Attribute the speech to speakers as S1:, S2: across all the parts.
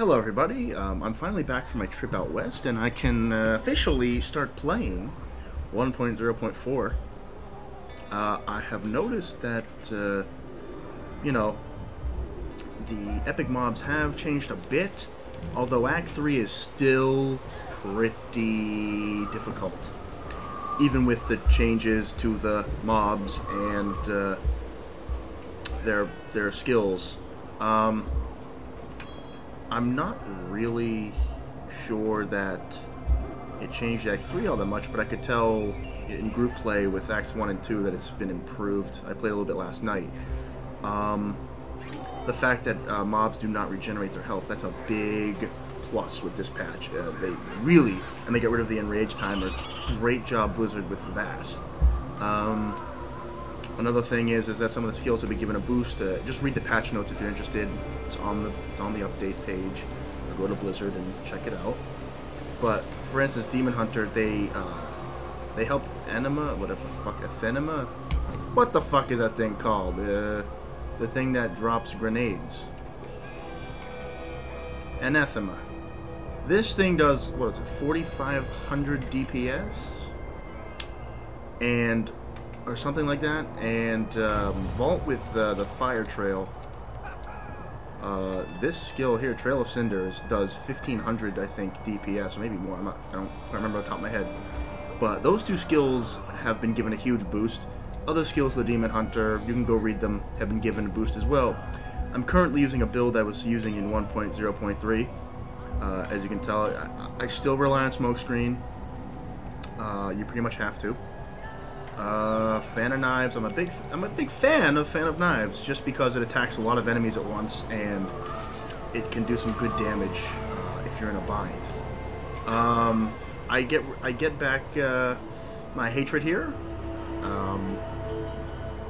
S1: Hello everybody, I'm finally back from my trip out west and I can officially start playing 1.0.4. I have noticed that, you know, the epic mobs have changed a bit, although Act 3 is still pretty difficult. Even with the changes to the mobs and their skills. I'm not really sure that it changed Act 3 all that much, but I could tell in group play with Acts 1 and 2 that it's been improved. I played a little bit last night. The fact that mobs do not regenerate their health, that's a big plus with this patch. They really, and they get rid of the enrage timers. Great job, Blizzard, with that. Another thing is that some of the skills have been given a boost. Just read the patch notes if you're interested. It's on the update page. Or go to Blizzard and check it out. But for instance, Demon Hunter, they helped Enema, whatever the fuck, Athenema? What the fuck is that thing called? The thing that drops grenades. Anathema. This thing does, what is it, 4,500 DPS? And or something like that, and Vault with the Fire Trail. This skill here, Trail of Cinders, does 1,500, I think, DPS, or maybe more. I don't remember off the top of my head. But those two skills have been given a huge boost. Other skills, the Demon Hunter, you can go read them, have been given a boost as well. I'm currently using a build I was using in 1.0.3. As you can tell, I still rely on Smokescreen. You pretty much have to. Fan of knives. I'm a big fan of knives, just because it attacks a lot of enemies at once and it can do some good damage if you're in a bind. I get back my hatred here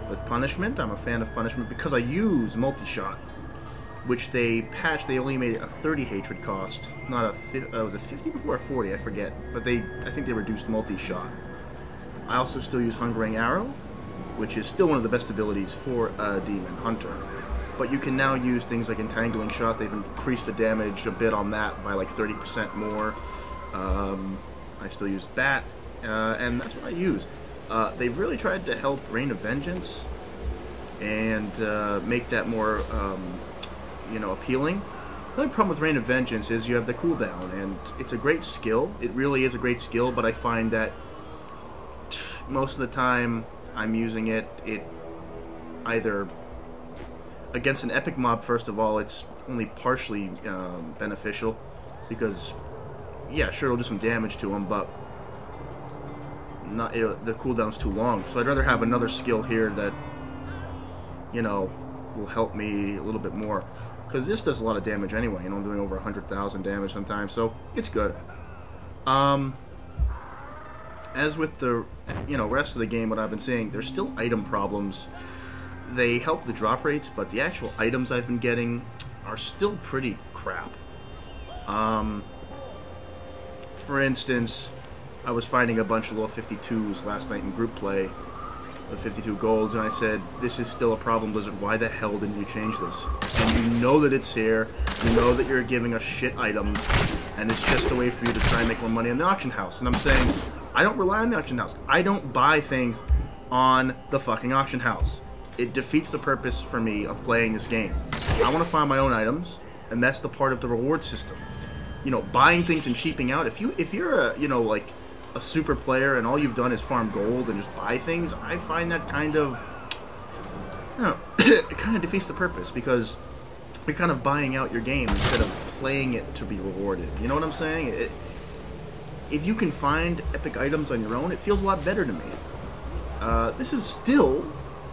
S1: with punishment. I'm a fan of punishment because I use multi-shot, which they patched. They only made it a 30 hatred cost, not a was it 50 before or 40? I forget, but I think they reduced multi-shot. I also still use Hungering Arrow, which is still one of the best abilities for a Demon Hunter. But you can now use things like Entangling Shot. They've increased the damage a bit on that by like 30% more. I still use Bat, and that's what I use. They've really tried to help Reign of Vengeance and make that more, appealing. The only problem with Reign of Vengeance is you have the cooldown, and it's a great skill. It really is a great skill, but I find that most of the time I'm using it either against an epic mob. First of all, it's only partially beneficial because, yeah, sure, it'll do some damage to them, but the cooldown's too long. So I'd rather have another skill here that, will help me a little bit more, because this does a lot of damage anyway. I'm doing over 100,000 damage sometimes, so it's good. As with the rest of the game, what I've been seeing, there's still item problems. They help the drop rates, but the actual items I've been getting are still pretty crap. For instance, I was finding a bunch of little 52s last night in group play, with 52 golds, and I said, this is still a problem, Blizzard. Why the hell didn't you change this? And you know that it's here, you know that you're giving us shit items, and it's just a way for you to try and make more money in the auction house. And I'm saying, I don't rely on the auction house. I don't buy things on the fucking auction house. It defeats the purpose for me of playing this game. I want to find my own items, and that's the part of the reward system. Buying things and cheaping out. If you're a, like a super player and all you've done is farm gold and just buy things, I find that kind of, it kind of defeats the purpose, because you're kind of buying out your game instead of playing it to be rewarded. You know what I'm saying? If you can find epic items on your own, it feels a lot better to me. This is still,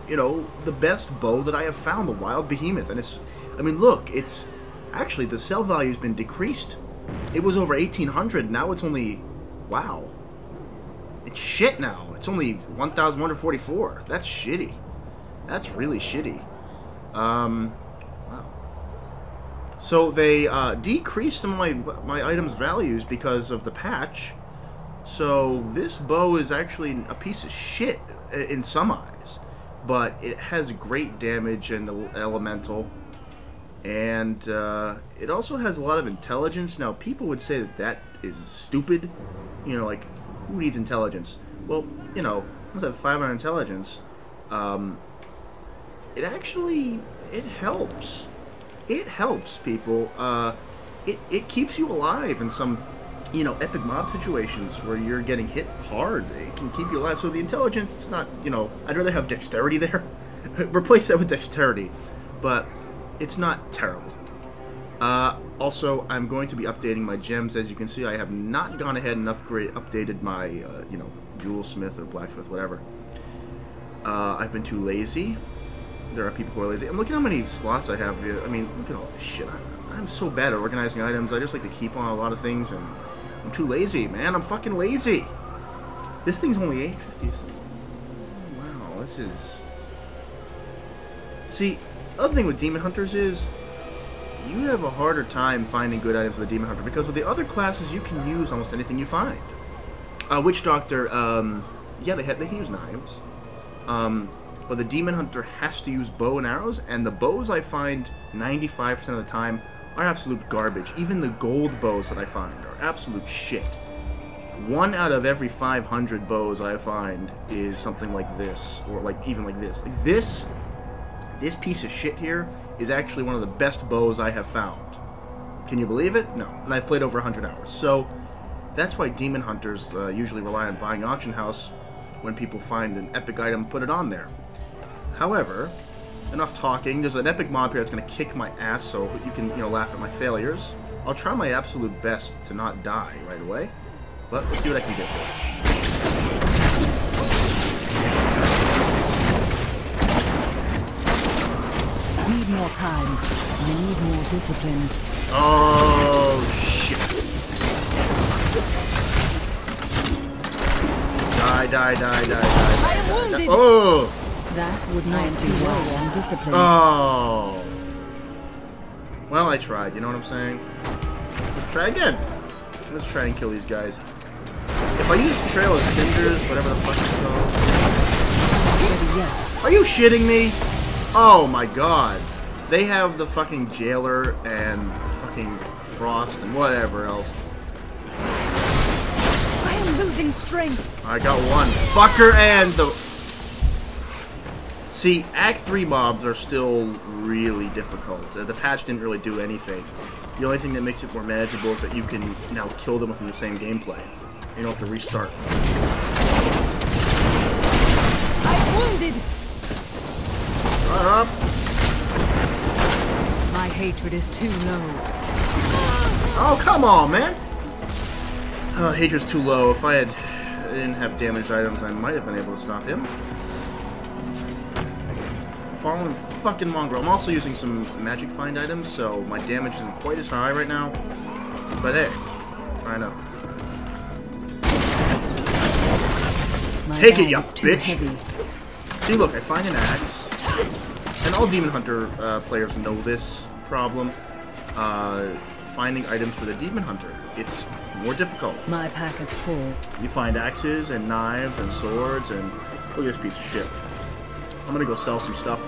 S1: the best bow that I have found, the Wild Behemoth. And look, it's actually, the sell value's been decreased. It was over 1,800, now it's only, wow. It's shit now. It's only 1,144. That's shitty. That's really shitty. Wow. So they decreased some of my items' values because of the patch. So this bow is actually a piece of shit in some eyes, but it has great damage and elemental. And it also has a lot of intelligence. Now, people would say that that is stupid. You know, like, who needs intelligence? Well, you know, once I have 500 intelligence, it actually, it helps. It helps people. It keeps you alive in some, you know, epic mob situations where you're getting hit hard. It can keep you alive. So the intelligence, it's not, you know, I'd rather have dexterity there. Replace that with dexterity. But it's not terrible. Also, I'm going to be updating my gems. As you can see, I have not gone ahead and updated my, you know, jewelsmith or blacksmith, whatever. I've been too lazy. There are people who are lazy. And look at how many slots I have here. I mean, look at all this shit. I'm so bad at organizing items. I just like to keep on a lot of things, and I'm too lazy, man. I'm fucking lazy. This thing's only 850. Wow, this is... See, the other thing with Demon Hunters is you have a harder time finding good items for the Demon Hunter, because with the other classes you can use almost anything you find. Witch Doctor, yeah, they can use knives. But the Demon Hunter has to use bow and arrows, and the bows I find 95% of the time are absolute garbage. Even the gold bows that I find are absolute shit. 1 out of every 500 bows I find is something like this, or like even like this. Like this piece of shit here is actually one of the best bows I have found. Can you believe it? No. And I've played over 100 hours. So that's why Demon Hunters usually rely on buying Auction House. When people find an epic item, put it on there. However, enough talking. There's an epic mob here that's going to kick my ass, so you can, you know, laugh at my failures. I'll try my absolute best to not die right away, but let's see what I can get here.
S2: Need more time. Need more discipline.
S1: Oh, shit. Die.
S2: I am wounded.
S1: Oh!
S2: That would not do well on discipline.
S1: Oh. Well, I tried, you know what I'm saying? Let's try again. Let's try and kill these guys. If I use Trail of Cinders, whatever the fuck it's called. Are you shitting me? Oh my god. They have the fucking Jailer and fucking Frost and whatever else.
S2: I am losing strength.
S1: I got one. Fucker and the... See, Act 3 mobs are still really difficult. The patch didn't really do anything. The only thing that makes it more manageable is that you can now kill them within the same gameplay. You don't have to restart.
S2: I'm wounded.
S1: Up.
S2: My hatred is too low.
S1: Oh, come on, man! Hatred's too low. If I didn't have damaged items, I might have been able to stop him. Fallen fucking mongrel. I'm also using some magic find items, so my damage isn't quite as high right now. But hey, trying to take it, you bitch. See, look, I find an axe, and all Demon Hunter players know this problem. Finding items for the Demon Hunter, it's more difficult.
S2: My pack is full.
S1: You find axes and knives and swords, and look at this piece of shit. I'm gonna go sell some stuff